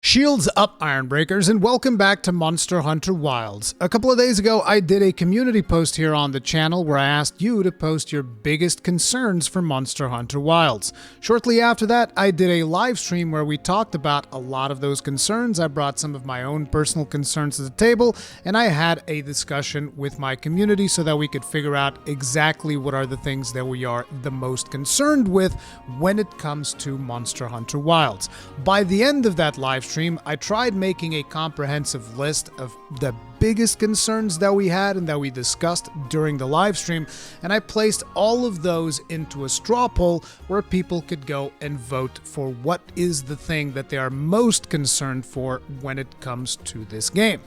Shields up, Ironbreakers, and welcome back to Monster Hunter Wilds. A couple of days ago, I did a community post here on the channel where I asked you to post your biggest concerns for Monster Hunter Wilds. Shortly after that, I did a live stream where we talked about a lot of those concerns. I brought some of my own personal concerns to the table, and I had a discussion with my community so that we could figure out exactly what are the things that we are the most concerned with when it comes to Monster Hunter Wilds. By the end of that live stream, I tried making a comprehensive list of the biggest concerns that we had and that we discussed during the live stream, and I placed all of those into a straw poll where people could go and vote for what is the thing that they are most concerned for when it comes to this game.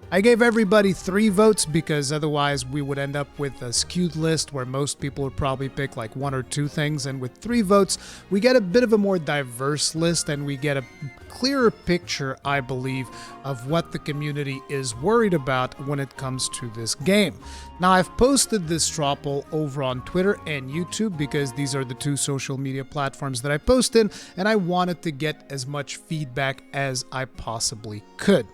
I gave everybody 3 votes because otherwise we would end up with a skewed list where most people would probably pick like 1 or 2 things, and with 3 votes we get a bit of a more diverse list and we get a clearer picture, I believe, of what the community is worried about when it comes to this game. Now, I've posted this straw poll over on Twitter and YouTube because these are the 2 social media platforms that I post in, and I wanted to get as much feedback as I possibly could.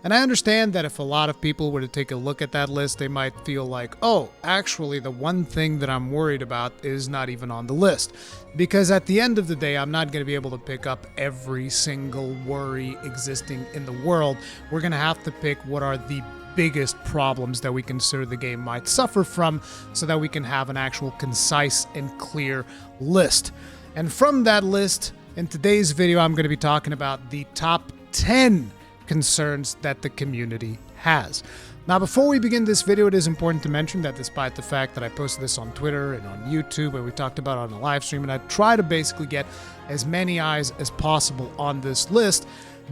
And I understand that if a lot of people were to take a look at that list, they might feel like, oh, actually the one thing that I'm worried about is not even on the list. Because at the end of the day, I'm not going to be able to pick up every single worry existing in the world. We're going to have to pick what are the biggest problems that we consider the game might suffer from so that we can have an actual concise and clear list. And from that list, in today's video, I'm going to be talking about the top 10 concerns that the community has. Now, before we begin this video, it is important to mention that despite the fact that I posted this on Twitter and on YouTube and we talked about it on a live stream, and I try to basically get as many eyes as possible on this list,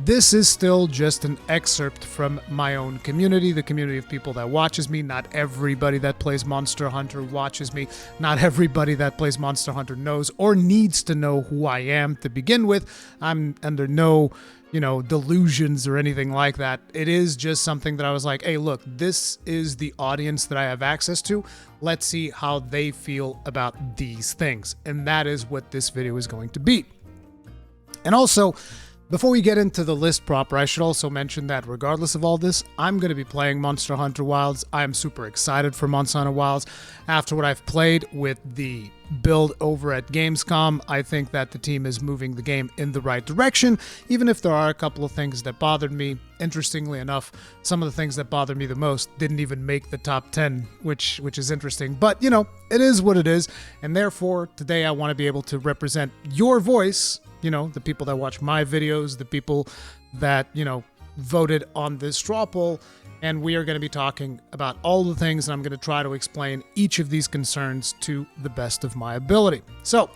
this is still just an excerpt from my own community, the community of people that watches me. Not everybody that plays Monster Hunter watches me. Not everybody that plays Monster Hunter knows or needs to know who I am to begin with. I'm under no delusions or anything like that. It is just something that I was like, hey, look, this is the audience that I have access to. Let's see how they feel about these things. And that is what this video is going to be. And also, before we get into the list proper, I should also mention that regardless of all this, I'm going to be playing Monster Hunter Wilds. I am super excited for Monster Hunter Wilds. After what I've played with the build over at Gamescom, I think that the team is moving the game in the right direction, even if there are a couple of things that bothered me. Interestingly enough, some of the things that bothered me the most didn't even make the top 10, which is interesting. But, it is what it is, and therefore, today I want to be able to represent your voice, the people that watch my videos, the people that, voted on this straw poll, and we are going to be talking about all the things, and I'm going to try to explain each of these concerns to the best of my ability. So,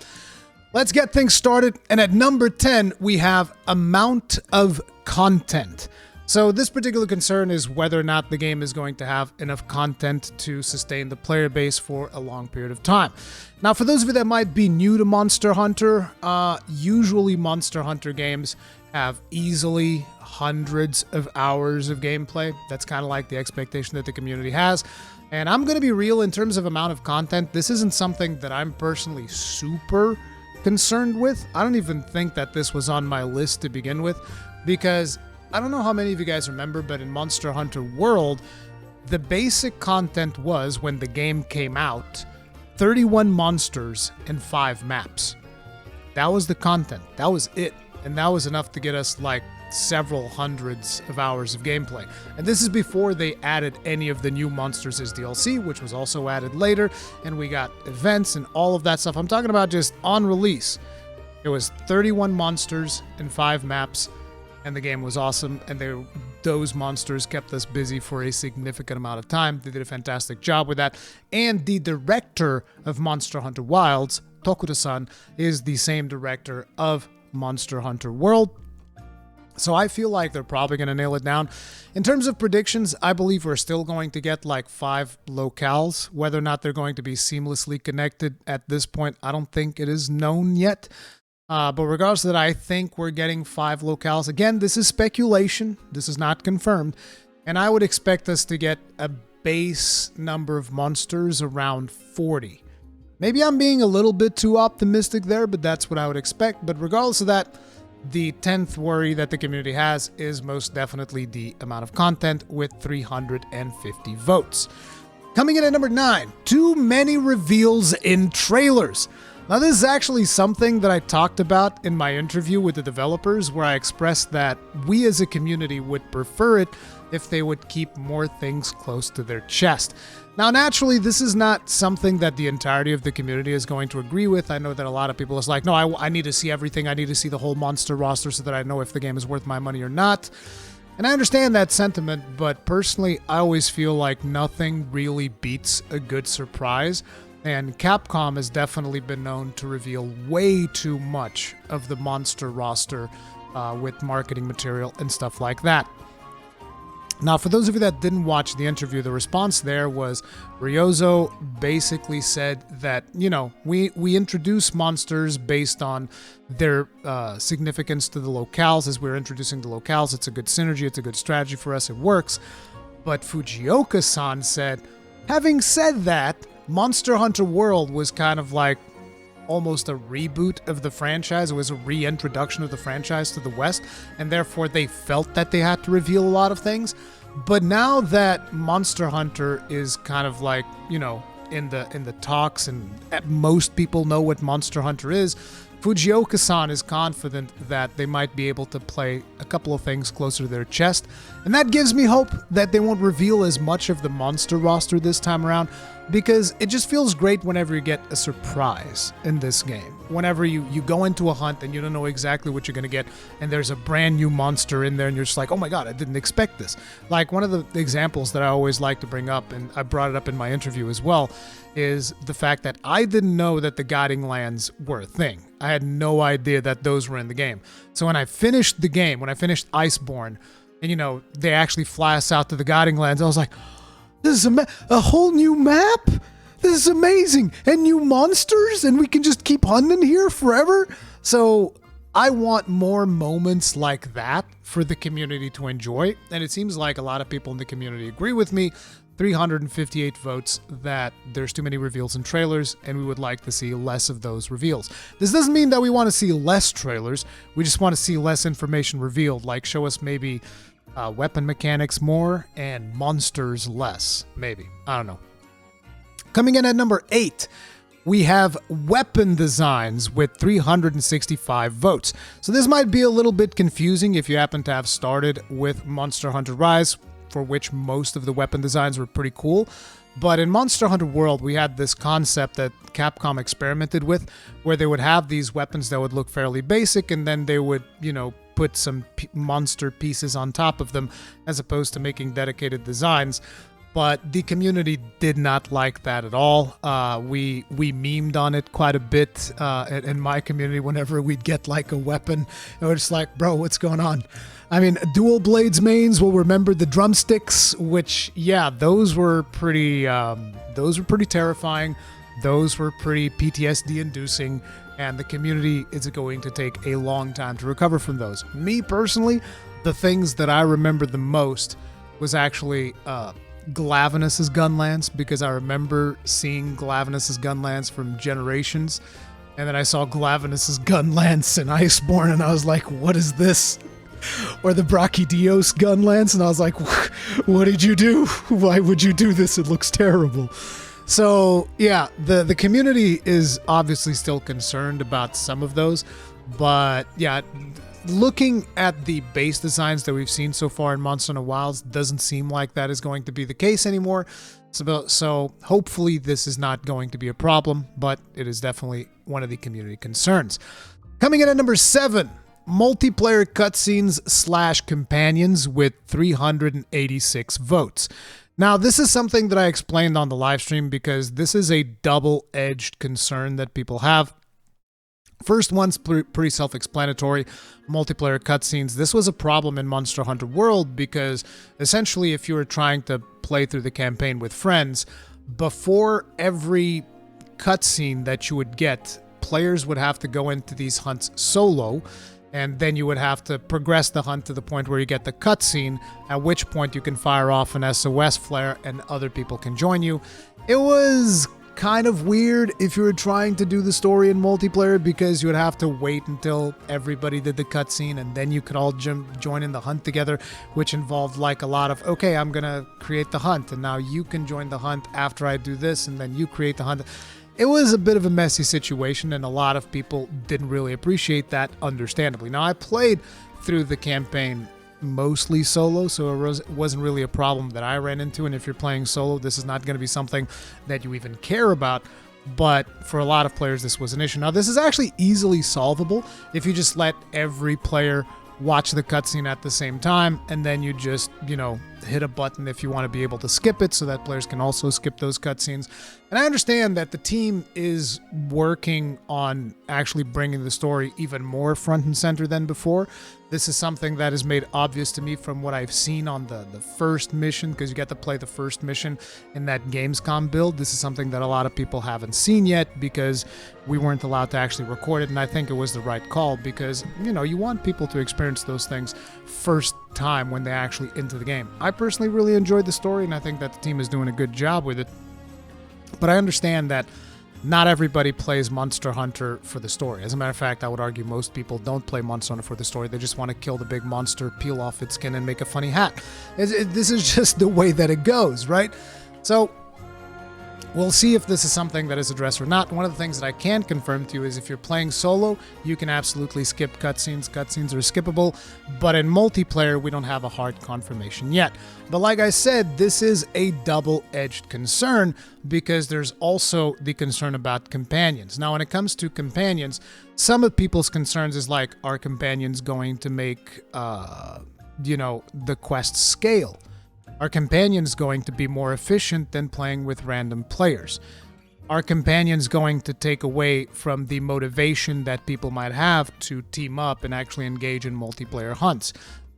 let's get things started, and at number 10, we have amount of content. So this particular concern is whether or not the game is going to have enough content to sustain the player base for a long period of time. Now, for those of you that might be new to Monster Hunter, usually Monster Hunter games have easily hundreds of hours of gameplay. That's kind of like the expectation that the community has. And I'm going to be real in terms of amount of content. This isn't something that I'm personally super concerned with. I don't even think that this was on my list to begin with, because I don't know how many of you guys remember, but in Monster Hunter World, the basic content was, when the game came out, 31 monsters and 5 maps. That was the content. That was it. And that was enough to get us like several hundreds of hours of gameplay. And this is before they added any of the new monsters as DLC, which was also added later, and we got events and all of that stuff. I'm talking about just on release. It was 31 monsters and 5 maps. And the game was awesome, and those monsters kept us busy for a significant amount of time. They did a fantastic job with that. And the director of Monster Hunter Wilds, Tokura-san, is the same director of Monster Hunter World. So I feel like they're probably going to nail it down. In terms of predictions, I believe we're still going to get like 5 locales. Whether or not they're going to be seamlessly connected at this point, I don't think it is known yet. But regardless of that, I think we're getting 5 locales. Again, this is speculation. This is not confirmed. And I would expect us to get a base number of monsters around 40. Maybe I'm being a little bit too optimistic there, but that's what I would expect. But regardless of that, The 10th worry that the community has is most definitely the amount of content with 350 votes. Coming in at number 9, too many reveals in trailers. Now, this is actually something that I talked about in my interview with the developers, where I expressed that we as a community would prefer it if they would keep more things close to their chest. Now, naturally, this is not something that the entirety of the community is going to agree with. I know that a lot of people is like, no, I need to see everything. I need to see the whole monster roster so that I know if the game is worth my money or not. And I understand that sentiment, but personally, I always feel like nothing really beats a good surprise. And Capcom has definitely been known to reveal way too much of the monster roster with marketing material and stuff like that. Now, for those of you that didn't watch the interview, the response there was Ryozo basically said that, we introduce monsters based on their significance to the locales. As we're introducing the locales, it's a good synergy, it's a good strategy for us, it works. But Fujioka-san said, having said that, Monster Hunter World was kind of like almost a reboot of the franchise. It was a reintroduction of the franchise to the West, and therefore they felt that they had to reveal a lot of things. But now that Monster Hunter is kind of like, in the talks, and most people know what Monster Hunter is, Fujioka-san is confident that they might be able to play a couple of things closer to their chest, and that gives me hope that they won't reveal as much of the monster roster this time around, because it just feels great whenever you get a surprise in this game. Whenever you go into a hunt and you don't know exactly what you're going to get, and there's a brand new monster in there and you're just like, oh my god, I didn't expect this. Like, one of the examples that I always like to bring up, and I brought it up in my interview as well, is the fact that I didn't know that the guiding lands were a thing. I had no idea that those were in the game. So when I finished the game, when I finished Iceborne, and they actually fly us out to the guiding lands, I was like, this is a whole new map? This is amazing. And new monsters? And we can just keep hunting here forever? So I want more moments like that for the community to enjoy. And it seems like a lot of people in the community agree with me. 358 votes that there's too many reveals and trailers, and we would like to see less of those reveals. This doesn't mean that we want to see less trailers. We just want to see less information revealed, like show us maybe weapon mechanics more and monsters less, maybe. I don't know. Coming in at number 8, we have weapon designs with 365 votes. So this might be a little bit confusing if you happen to have started with Monster Hunter Rise, for which most of the weapon designs were pretty cool. But in Monster Hunter World, we had this concept that Capcom experimented with, where they would have these weapons that would look fairly basic, and then they would, put some monster pieces on top of them, as opposed to making dedicated designs. But the community did not like that at all. We memed on it quite a bit in my community whenever we'd get like a weapon. And we're just like, bro, what's going on? I mean, dual blades mains will remember the drumsticks, which, yeah, those were pretty terrifying. Those were pretty PTSD inducing. And the community is going to take a long time to recover from those. Me personally, the things that I remember the most was actually Glavenus's Gunlance, because I remember seeing Glavenus's Gunlance from Generations, and then I saw Glavenus's Gunlance in Iceborne, and I was like, what is this? Or the Brachydios Gunlance, and I was like, what did you do? Why would you do this? It looks terrible. So, yeah, the community is obviously still concerned about some of those, but yeah, looking at the base designs that we've seen so far in Monster Hunter Wilds, doesn't seem like that is going to be the case anymore. So hopefully this is not going to be a problem, but it is definitely one of the community concerns. Coming in at number 7, multiplayer cutscenes / companions with 386 votes. Now, this is something that I explained on the live stream, because this is a double-edged concern that people have. First one's pretty self-explanatory. Multiplayer cutscenes. This was a problem in Monster Hunter World, because essentially if you were trying to play through the campaign with friends, before every cutscene that you would get, players would have to go into these hunts solo, and then you would have to progress the hunt to the point where you get the cutscene, at which point you can fire off an SOS flare and other people can join you. It was kind of weird if you were trying to do the story in multiplayer, because you would have to wait until everybody did the cutscene and then you could all join in the hunt together, which involved like a lot of, okay, I'm gonna create the hunt and now you can join the hunt after I do this and then you create the hunt. It was a bit of a messy situation and a lot of people didn't really appreciate that, understandably. Now, I played through the campaign mostly solo, so it wasn't really a problem that I ran into, and if you're playing solo, this is not going to be something that you even care about, but for a lot of players, this was an issue. Now, this is actually easily solvable if you just let every player watch the cutscene at the same time, and then you just, hit a button if you want to be able to skip it so that players can also skip those cutscenes. And I understand that the team is working on actually bringing the story even more front and center than before. This is something that is made obvious to me from what I've seen on the first mission, because you get to play the first mission in that Gamescom build. This is something that a lot of people haven't seen yet because we weren't allowed to actually record it, and I think it was the right call because, you want people to experience those things first time when they're actually into the game. I personally really enjoyed the story, and I think that the team is doing a good job with it. But I understand that not everybody plays Monster Hunter for the story. As a matter of fact, I would argue most people don't play Monster Hunter for the story. They just want to kill the big monster, peel off its skin, and make a funny hat. This is just the way that it goes, right? So we'll see if this is something that is addressed or not. One of the things that I can confirm to you is if you're playing solo, you can absolutely skip cutscenes. Cutscenes are skippable, but in multiplayer, we don't have a hard confirmation yet. But like I said, this is a double-edged concern because there's also the concern about companions. Now, when it comes to companions, some of people's concerns is like, are companions going to make, the quest scale? Are companions going to be more efficient than playing with random players? Are companions going to take away from the motivation that people might have to team up and actually engage in multiplayer hunts?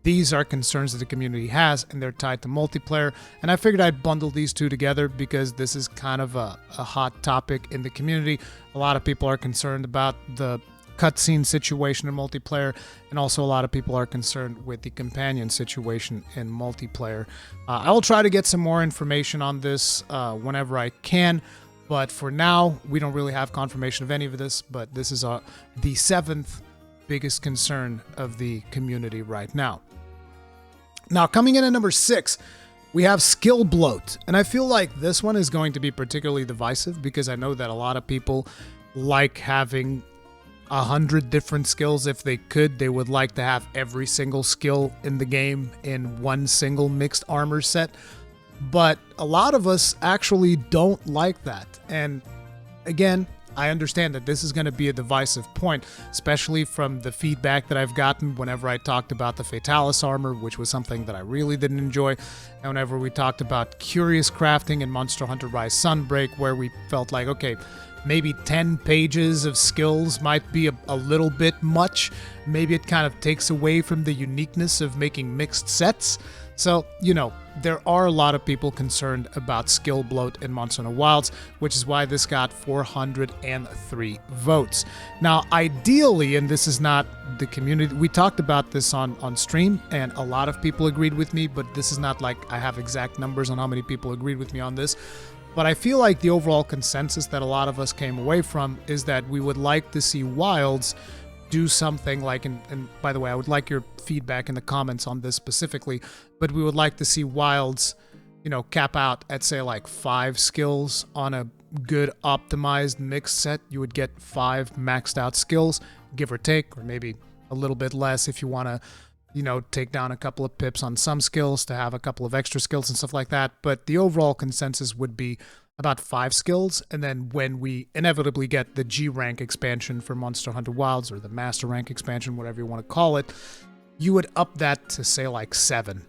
These are concerns that the community has, and they're tied to multiplayer, and I figured I'd bundle these two together because this is kind of a hot topic in the community. A lot of people are concerned about the cutscene situation in multiplayer, and also a lot of people are concerned with the companion situation in multiplayer. I will try to get some more information on this whenever I can, but for now, we don't really have confirmation of any of this, but this is the seventh biggest concern of the community right now. Now, coming in at number 6, we have skill bloat, and I feel like this one is going to be particularly divisive because I know that a lot of people like having 100 different skills. If they could, they would like to have every single skill in the game in one single mixed armor set. But a lot of us actually don't like that. And again, I understand that this is going to be a divisive point, especially from the feedback that I've gotten whenever I talked about the Fatalis armor, which was something that I really didn't enjoy, and whenever we talked about curious crafting in Monster Hunter Rise Sunbreak, where we felt like, okay, maybe 10 pages of skills might be a little bit much. Maybe it kind of takes away from the uniqueness of making mixed sets. So, there are a lot of people concerned about skill bloat in Monster Hunter Wilds, which is why this got 403 votes. Now, ideally, and this is not the community, we talked about this on stream, and a lot of people agreed with me, but this is not like I have exact numbers on how many people agreed with me on this. But I feel like the overall consensus that a lot of us came away from is that we would like to see Wilds do something like, and by the way, I would like your feedback in the comments on this specifically, but we would like to see Wilds, cap out at, say, like 5 skills on a good optimized mixed set. You would get 5 maxed out skills, give or take, or maybe a little bit less if you want to, take down a couple of pips on some skills to have a couple of extra skills and stuff like that. But the overall consensus would be about 5 skills, and then when we inevitably get the G rank expansion for Monster Hunter Wilds, or the Master rank expansion, whatever you want to call it, you would up that to, say, like 7.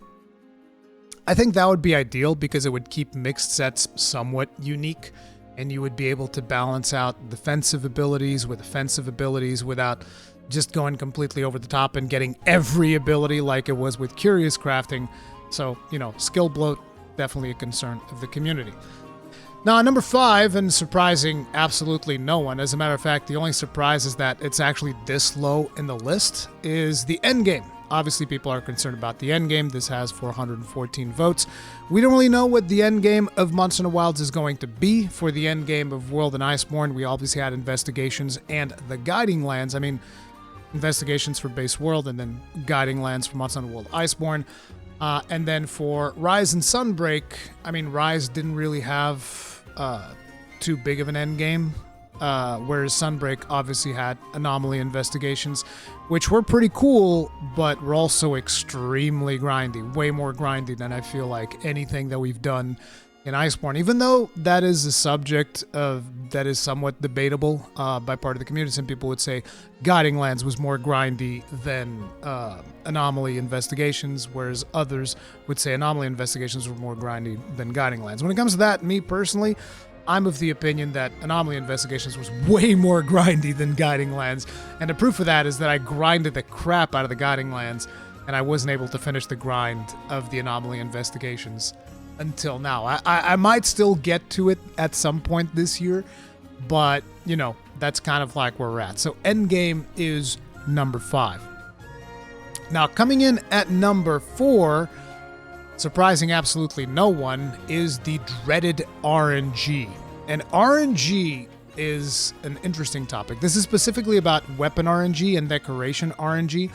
I think that would be ideal because it would keep mixed sets somewhat unique, and you would be able to balance out defensive abilities with offensive abilities without just going completely over the top and getting every ability like it was with Curious Crafting. So, skill bloat, definitely a concern of the community. Now, number 5, and surprising absolutely no one, as a matter of fact, the only surprise is that it's actually this low in the list, is the endgame. obviously people are concerned about the end game. This has 414 votes. We don't really know what the end game of Monster Hunter Wilds is going to be. For the end game of World and Iceborne, we obviously had investigations and the guiding lands. I mean, investigations for base world and then guiding lands for Monster Hunter World Iceborne. And then for Rise and Sunbreak, I mean, Rise didn't really have too big of an end game. Whereas Sunbreak obviously had anomaly investigations, which were pretty cool, but were also extremely grindy, way more grindy than I feel like anything that we've done in Iceborne, even though that is a subject that is somewhat debatable by part of the community. Some people would say Guiding Lands was more grindy than Anomaly Investigations, whereas others would say Anomaly Investigations were more grindy than Guiding Lands. When it comes to that, me personally, I'm of the opinion that Anomaly Investigations was way more grindy than Guiding Lands, and the proof of that is that I grinded the crap out of the Guiding Lands, and I wasn't able to finish the grind of the Anomaly Investigations until now. I might still get to it at some point this year, but, you know, that's kind of like where we're at. So Endgame is number 5. Now, coming in at number 4, surprising absolutely no one, is the dreaded RNG. And RNG is an interesting topic. This is specifically about weapon RNG and decoration RNG.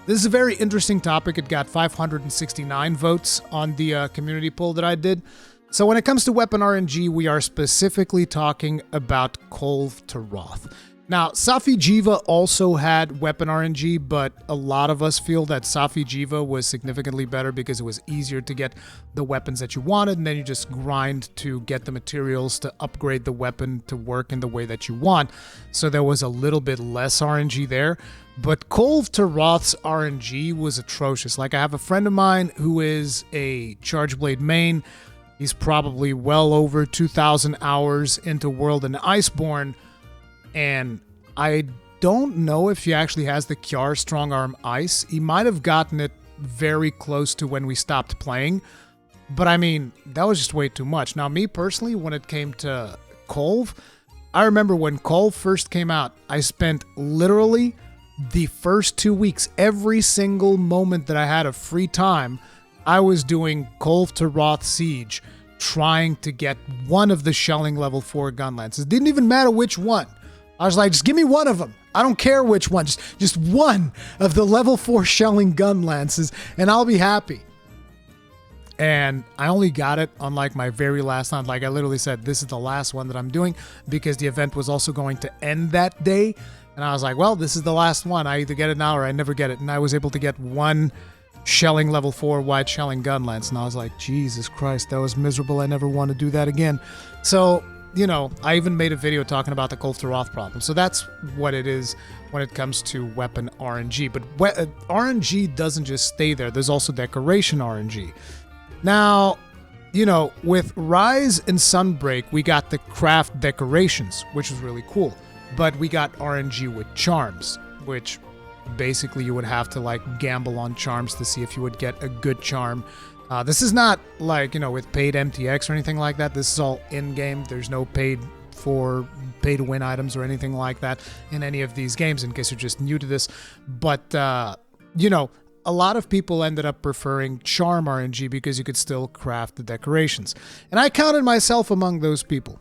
This is a very interesting topic. It got 569 votes on the community poll that I did. So when it comes to weapon RNG, we are specifically talking about Kolv to Roth. Now, Safi Jiva also had weapon RNG, but a lot of us feel that Safi Jiva was significantly better because it was easier to get the weapons that you wanted, and then you just grind to get the materials to upgrade the weapon to work in the way that you want. So there was a little bit less RNG there. But Kolv to Roth's RNG was atrocious. Like, I have a friend of mine who is a Chargeblade main. He's probably well over 2,000 hours into World and Iceborne. And I don't know if he actually has the Kjar Strong Arm Ice. He might have gotten it very close to when we stopped playing. But I mean, that was just way too much. Now, me personally, when it came to Kolv, I remember when Kolv first came out, I spent literally the first 2 weeks, every single moment that I had of free time, I was doing Kolv to Roth Siege, trying to get one of the shelling level 4 gun lances. It didn't even matter which one. I was like, just give me one of them. I don't care which one. Just one of the level 4 shelling gun lances, and I'll be happy. And I only got it on like my very last hunt. Like, I literally said, this is the last one that I'm doing because the event was also going to end that day. And I was like, well, this is the last one. I either get it now or I never get it. And I was able to get one shelling level 4 wide shelling gun lance. And I was like, Jesus Christ, that was miserable. I never want to do that again. So, you know, I even made a video talking about the Kolv to Roth problem. So that's what it is when it comes to weapon RNG. But RNG doesn't just stay there. There's also decoration RNG. Now, you know, with Rise and Sunbreak, we got the craft decorations, which was really cool. But we got RNG with charms, which basically you would have to like gamble on charms to see if you would get a good charm. This is not like, you know, with paid MTX or anything like that. This is all in-game. There's no pay to win items or anything like that in any of these games, in case you're just new to this. But, you know, a lot of people ended up preferring charm RNG because you could still craft the decorations. And I counted myself among those people.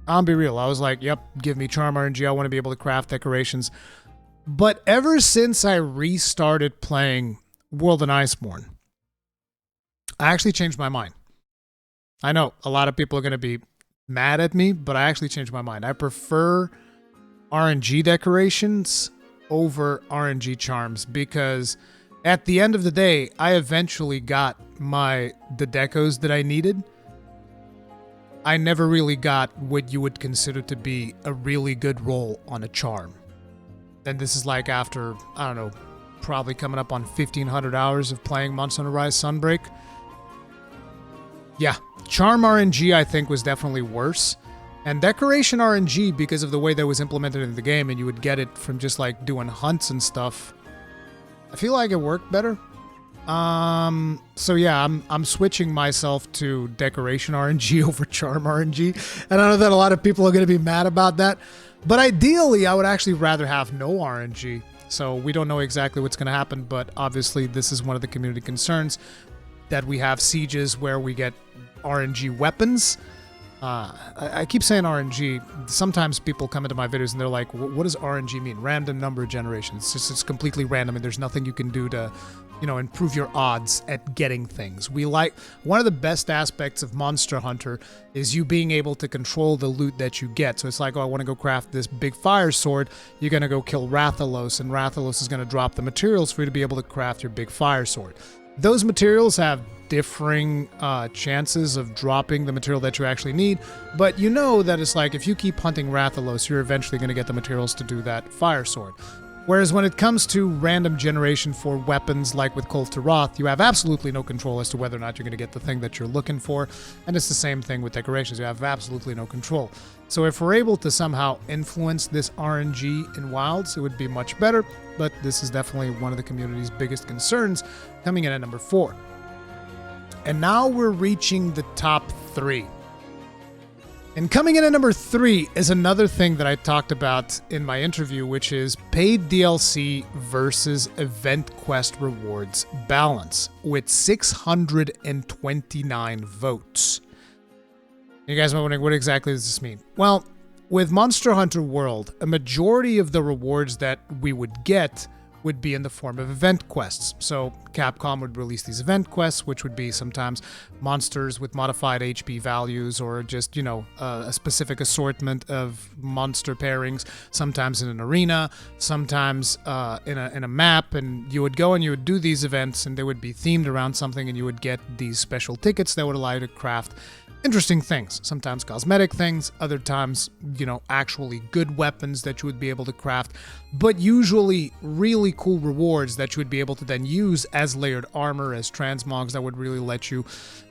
I'll be real. I was like, yep, give me charm RNG. I want to be able to craft decorations. But ever since I restarted playing World and Iceborne, I actually changed my mind. I know a lot of people are going to be mad at me, but I actually changed my mind. I prefer RNG decorations over RNG charms because at the end of the day, I eventually got the decos that I needed. I never really got what you would consider to be a really good roll on a charm. And this is like after, I don't know, probably coming up on 1,500 hours of playing Monster Hunter Rise Sunbreak. Yeah, charm RNG I think was definitely worse. And decoration RNG, because of the way that was implemented in the game and you would get it from just like doing hunts and stuff, I feel like it worked better. So yeah, I'm switching myself to decoration RNG over charm RNG. And I know that a lot of people are going to be mad about that. But ideally, I would actually rather have no RNG. So we don't know exactly what's going to happen, but obviously this is one of the community concerns, that we have sieges where we get RNG weapons. I keep saying RNG. Sometimes people come into my videos and they're like, what does RNG mean? Random number generation. It's completely random, and there's nothing you can do to, improve your odds at getting things. One of the best aspects of Monster Hunter is you being able to control the loot that you get. So it's like, I want to go craft this big fire sword. You're going to go kill Rathalos, and Rathalos is going to drop the materials for you to be able to craft your big fire sword. Those materials have differing chances of dropping the material that you actually need, but you know that it's like if you keep hunting Rathalos, you're eventually going to get the materials to do that fire sword. Whereas when it comes to random generation for weapons, like with Kol Tiroth, you have absolutely no control as to whether or not you're going to get the thing that you're looking for, and it's the same thing with decorations. You have absolutely no control. So if we're able to somehow influence this RNG in Wilds, it would be much better, but this is definitely one of the community's biggest concerns, coming in at number 4. And now we're reaching the top 3. And coming in at number 3 is another thing that I talked about in my interview, which is paid DLC versus event quest rewards balance, with 629 votes. You guys might be wondering, what exactly does this mean? Well, with Monster Hunter World, a majority of the rewards that we would get would be in the form of event quests. So Capcom would release these event quests, which would be sometimes monsters with modified HP values, or just, a specific assortment of monster pairings, sometimes in an arena, sometimes in a map, and you would go and you would do these events, and they would be themed around something, and you would get these special tickets that would allow you to craft interesting things, sometimes cosmetic things, other times, actually good weapons that you would be able to craft, but usually really cool rewards that you would be able to then use as layered armor, as transmogs that would really let you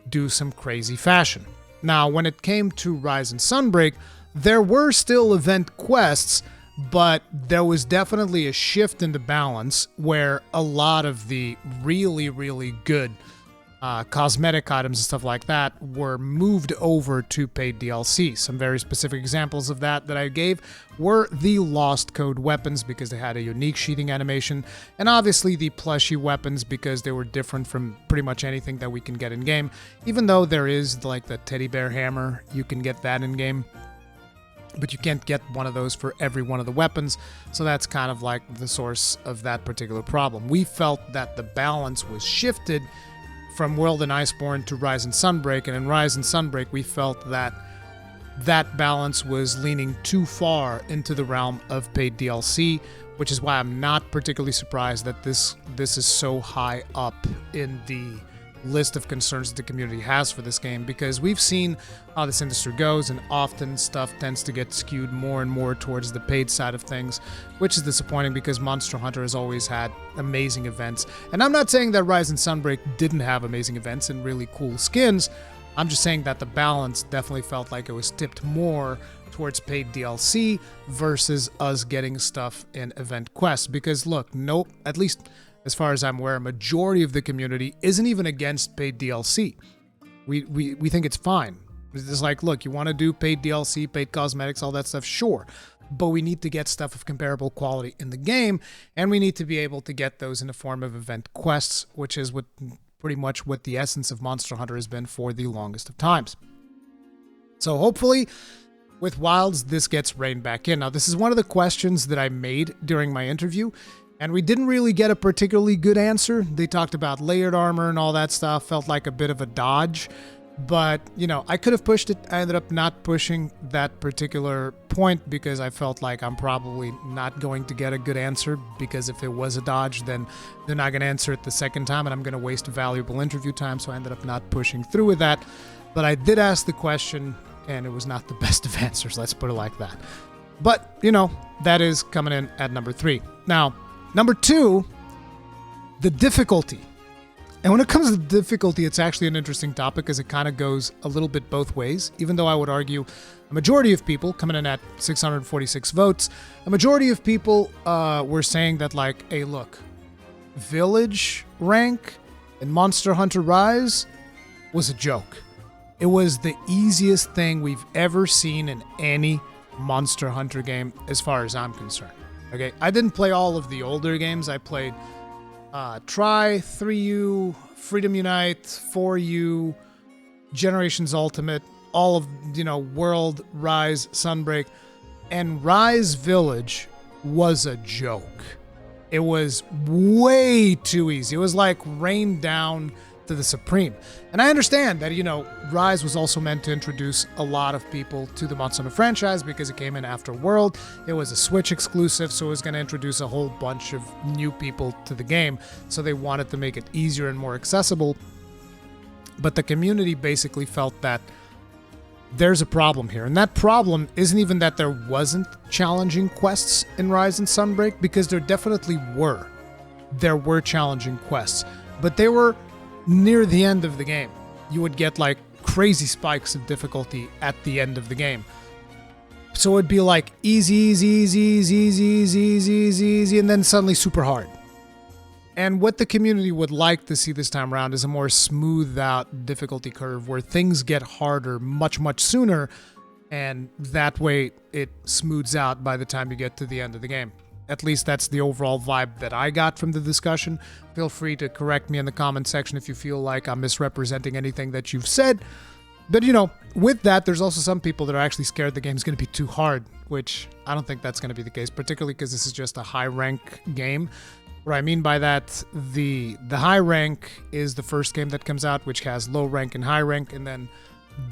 do some crazy fashion. Now, when it came to Rise and Sunbreak, there were still event quests, but there was definitely a shift in the balance where a lot of the really, really good cosmetic items and stuff like that were moved over to paid DLC. Some very specific examples of that I gave were the Lost Code weapons, because they had a unique sheathing animation, and obviously the plushie weapons, because they were different from pretty much anything that we can get in game. Even though there is like the teddy bear hammer, you can get that in game, but you can't get one of those for every one of the weapons, so that's kind of like the source of that particular problem. We felt that the balance was shifted from World and Iceborne to Rise and Sunbreak, and in Rise and Sunbreak we felt that that balance was leaning too far into the realm of paid DLC, which is why I'm not particularly surprised that this is so high up in the list of concerns that the community has for this game, because we've seen how this industry goes, and often stuff tends to get skewed more and more towards the paid side of things, which is disappointing because Monster Hunter has always had amazing events. And I'm not saying that Rise and Sunbreak didn't have amazing events and really cool skins. I'm just saying that the balance definitely felt like it was tipped more towards paid DLC versus us getting stuff in event quests. Because look, at least as far as I'm aware, a majority of the community isn't even against paid DLC. We think it's fine. It's like, look, you want to do paid DLC, paid cosmetics, all that stuff, sure. But we need to get stuff of comparable quality in the game, and we need to be able to get those in the form of event quests, which is pretty much what the essence of Monster Hunter has been for the longest of times. So hopefully, with Wilds, this gets reined back in. Now, this is one of the questions that I made during my interview, and we didn't really get a particularly good answer. They talked about layered armor and all that stuff, felt like a bit of a dodge. But, I could have pushed it. I ended up not pushing that particular point because I felt like I'm probably not going to get a good answer, because if it was a dodge, then they're not going to answer it the second time, and I'm going to waste valuable interview time, so I ended up not pushing through with that. But I did ask the question, and it was not the best of answers, let's put it like that. But, that is coming in at number 3. Now, number 2, the difficulty. And when it comes to difficulty, it's actually an interesting topic, because it kind of goes a little bit both ways, even though I would argue a majority of people, coming in at 646 votes, a majority of people were saying that, like, hey, look, village rank in Monster Hunter Rise was a joke. It was the easiest thing we've ever seen in any Monster Hunter game, as far as I'm concerned. Okay, I didn't play all of the older games. I played Try, 3U, Freedom Unite, 4U, Generations Ultimate, all of, World, Rise, Sunbreak, and Rise Village was a joke. It was way too easy. It was like rained down to the supreme. And I understand that, Rise was also meant to introduce a lot of people to the Monster Hunter franchise because it came in after World. It was a Switch exclusive, so it was going to introduce a whole bunch of new people to the game. So they wanted to make it easier and more accessible. But the community basically felt that there's a problem here. And that problem isn't even that there wasn't challenging quests in Rise and Sunbreak, because there definitely were. There were challenging quests, but they were near the end of the game. You would get like crazy spikes of difficulty at the end of the game. So it'd be like easy, and then suddenly super hard. And what the community would like to see this time around is a more smoothed out difficulty curve where things get harder much, much sooner, and that way it smooths out by the time you get to the end of the game. At least that's the overall vibe that I got from the discussion. Feel free to correct me in the comment section if you feel like I'm misrepresenting anything that you've said. But, with that, there's also some people that are actually scared the game's going to be too hard, which I don't think that's going to be the case, particularly because this is just a high-rank game. What I mean by that, the high rank is the first game that comes out, which has low rank and high rank, and then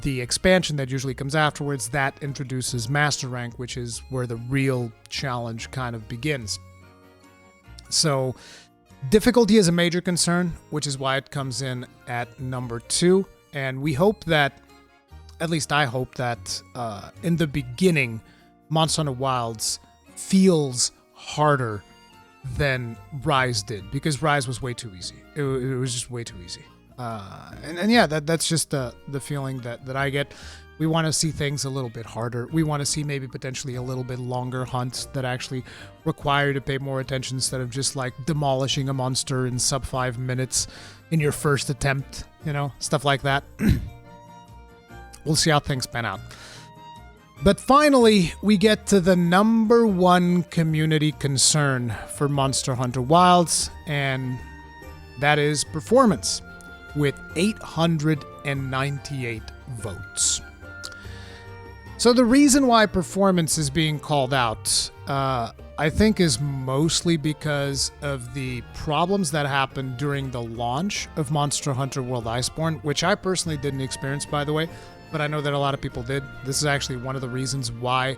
the expansion that usually comes afterwards, that introduces master rank, which is where the real challenge kind of begins. So difficulty is a major concern, which is why it comes in at number 2, and we hope that, at least I hope that in the beginning, Monster Hunter Wilds feels harder than Rise did, because Rise was way too easy. It was just way too easy. And yeah, that's just the feeling that I get. We want to see things a little bit harder. We want to see maybe potentially a little bit longer hunts that actually require you to pay more attention instead of just like demolishing a monster in sub 5 minutes in your first attempt, stuff like that. We'll see how things pan out. But finally, we get to the number 1 community concern for Monster Hunter Wilds, and that is performance, with 898 votes. So the reason why performance is being called out, I think, is mostly because of the problems that happened during the launch of Monster Hunter World Iceborne, which I personally didn't experience, by the way. But I know that a lot of people did. This is actually one of the reasons why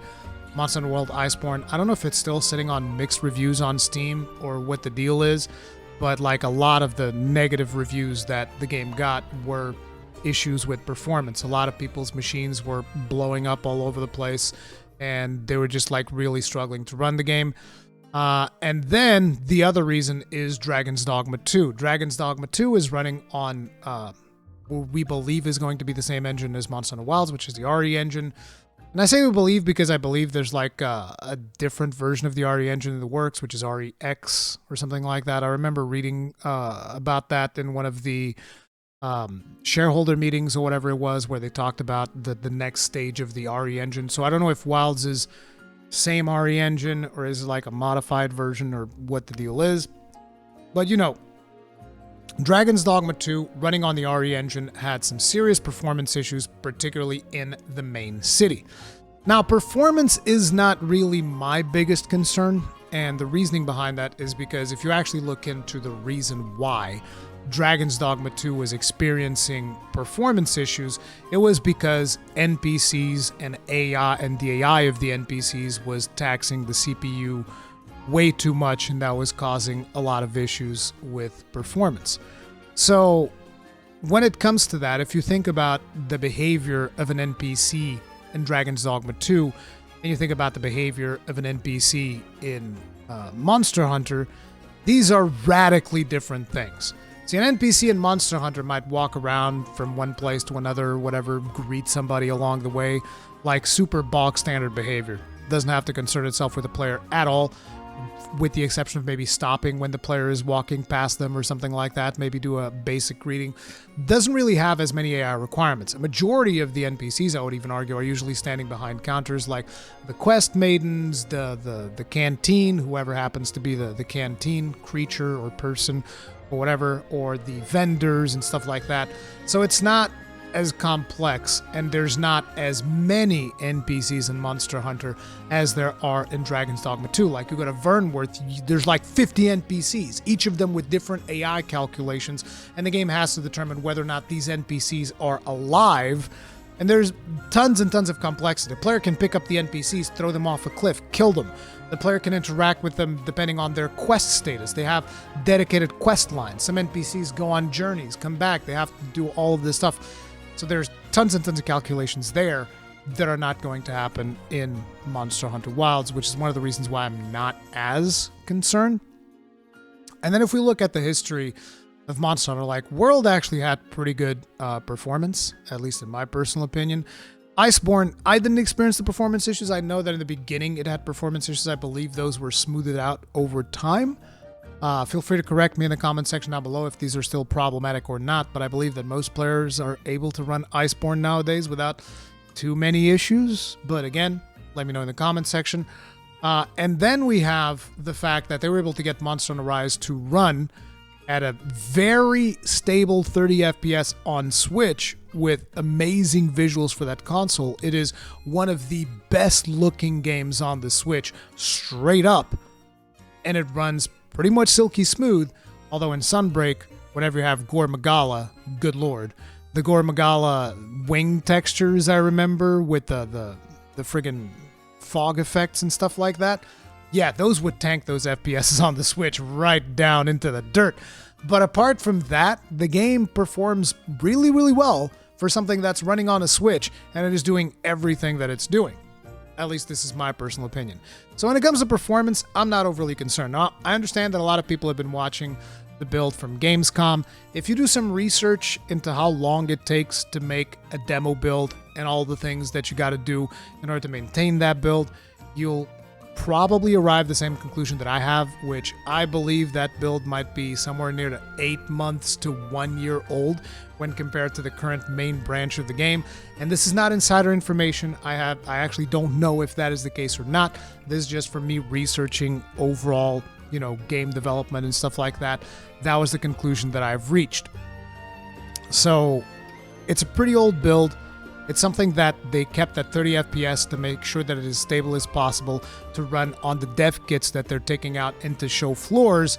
Monster Hunter World Iceborne, I don't know if it's still sitting on mixed reviews on Steam or what the deal is, but like a lot of the negative reviews that the game got were issues with performance. A lot of people's machines were blowing up all over the place, and they were just like really struggling to run the game. And then the other reason is Dragon's Dogma 2. Dragon's Dogma 2 is running on what we believe is going to be the same engine as Monster Hunter Wilds, which is the RE engine. And I say we believe because I believe there's like a different version of the RE engine in the works, which is REX or something like that. I remember reading about that in one of the shareholder meetings or whatever it was, where they talked about the next stage of the RE engine. So I don't know if Wilds is same RE engine or is it like a modified version or what the deal is. But Dragon's Dogma 2, running on the RE engine, had some serious performance issues, particularly in the main city. Now, performance is not really my biggest concern, and the reasoning behind that is because if you actually look into the reason why Dragon's Dogma 2 was experiencing performance issues, it was because NPCs and AI and the AI of the NPCs was taxing the CPU way too much, and that was causing a lot of issues with performance. So when it comes to that, if you think about the behavior of an NPC in Dragon's Dogma 2, and you think about the behavior of an NPC in Monster Hunter, these are radically different things. See, an NPC in Monster Hunter might walk around from one place to another, whatever, greet somebody along the way, like super bog standard behavior. Doesn't have to concern itself with the player at all. with the exception of maybe stopping when the player is walking past them or something like that, maybe do a basic greeting. Doesn't really have as many AI requirements. A majority of the NPCs, I would even argue, are usually standing behind counters, like the quest maidens, the canteen, whoever happens to be the canteen creature or person or whatever, or the vendors and stuff like that. So it's not as complex, and there's not as many NPCs in Monster Hunter as there are in Dragon's Dogma 2. Like, you go to Vernworth, there's like 50 NPCs, each of them with different AI calculations, and the game has to determine whether or not these NPCs are alive, and there's tons and tons of complexity. The player can pick up the NPCs, throw them off a cliff, kill them. The player can interact with them depending on their quest status. They have dedicated quest lines. Some NPCs go on journeys, come back, they have to do all of this stuff. So there's tons and tons of calculations there that are not going to happen in Monster Hunter Wilds, which is one of the reasons why I'm not as concerned. And then if we look at the history of Monster Hunter, like, World actually had pretty good performance, at least in my personal opinion. Iceborne, I didn't experience the performance issues. I know that in the beginning it had performance issues. I believe those were smoothed out over time. Feel free to correct me in the comment section down below if these are still problematic or not, but I believe that most players are able to run Iceborne nowadays without too many issues. But again, let me know in the comment section. And then we have the fact that they were able to get Monster Hunter Rise to run at a very stable 30 FPS on Switch with amazing visuals for that console. It is one of the best looking games on the Switch, straight up, and it runs pretty much silky smooth, although in Sunbreak, whenever you have Gore Magala, good lord. The Gore Magala wing textures, I remember, with the friggin' fog effects and stuff like that. Yeah, those would tank those FPSs on the Switch right down into the dirt. But apart from that, the game performs really, really well for something that's running on a Switch, and it is doing everything that it's doing. At least this is my personal opinion. So when it comes to performance, I'm not overly concerned. Now, I understand that a lot of people have been watching the build from Gamescom. If you do some research into how long it takes to make a demo build and all the things that you got to do in order to maintain that build, you'll probably arrive at the same conclusion that I have, which I believe that build might be somewhere near to 8 months to 1 year old when compared to the current main branch of the game. And this is not insider information. I actually don't know if that is the case or not. This is just from me researching overall, game development and stuff like that. That was the conclusion that I've reached. So it's a pretty old build. It's something that they kept at 30 FPS to make sure that it is stable as possible to run on the dev kits that they're taking out into show floors.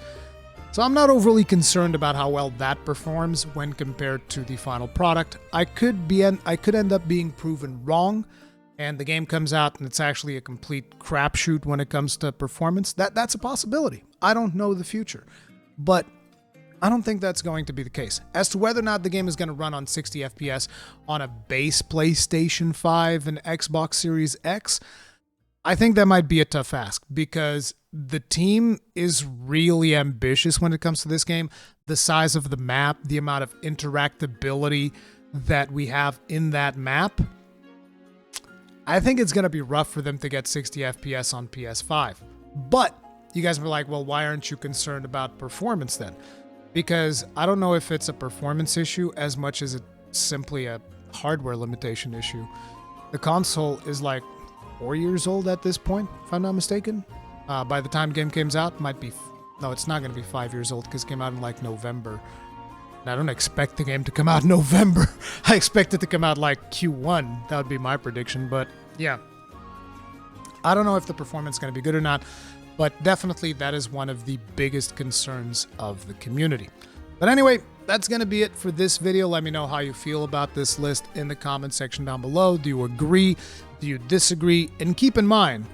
So I'm not overly concerned about how well that performs when compared to the final product. I could end up being proven wrong, and the game comes out and it's actually a complete crapshoot when it comes to performance. That's a possibility. I don't know the future, but I don't think that's going to be the case. As to whether or not the game is going to run on 60 FPS on a base PlayStation 5 and Xbox Series X, I think that might be a tough ask because the team is really ambitious when it comes to this game. The size of the map, the amount of interactability that we have in that map, I think it's going to be rough for them to get 60 FPS on PS5. But you guys were like, well, why aren't you concerned about performance then? Because I don't know if it's a performance issue as much as it's simply a hardware limitation issue. The console is like 4 years old at this point, if I'm not mistaken. By the time the game comes out, it's not going to be 5 years old because it came out in like November. And I don't expect the game to come out in November. I expect it to come out like Q1. That would be my prediction. But yeah, I don't know if the performance is going to be good or not. But definitely that is one of the biggest concerns of the community. But anyway, that's going to be it for this video. Let me know how you feel about this list in the comment section down below. Do you agree? Do you disagree? And keep in mind,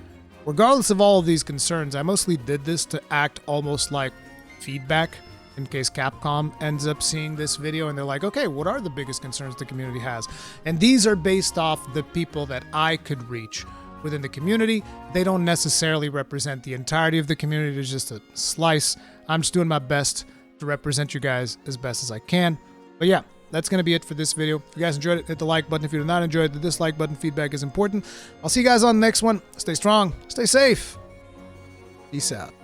regardless of all of these concerns, I mostly did this to act almost like feedback in case Capcom ends up seeing this video and they're like, okay, what are the biggest concerns the community has? And these are based off the people that I could reach within the community. They don't necessarily represent the entirety of the community. There's just a slice. I'm just doing my best to represent you guys as best as I can. But yeah, that's going to be it for this video. If you guys enjoyed it, hit the like button. If you did not enjoy it, the dislike button. Feedback is important. I'll see you guys on the next one. Stay strong. Stay safe. Peace out.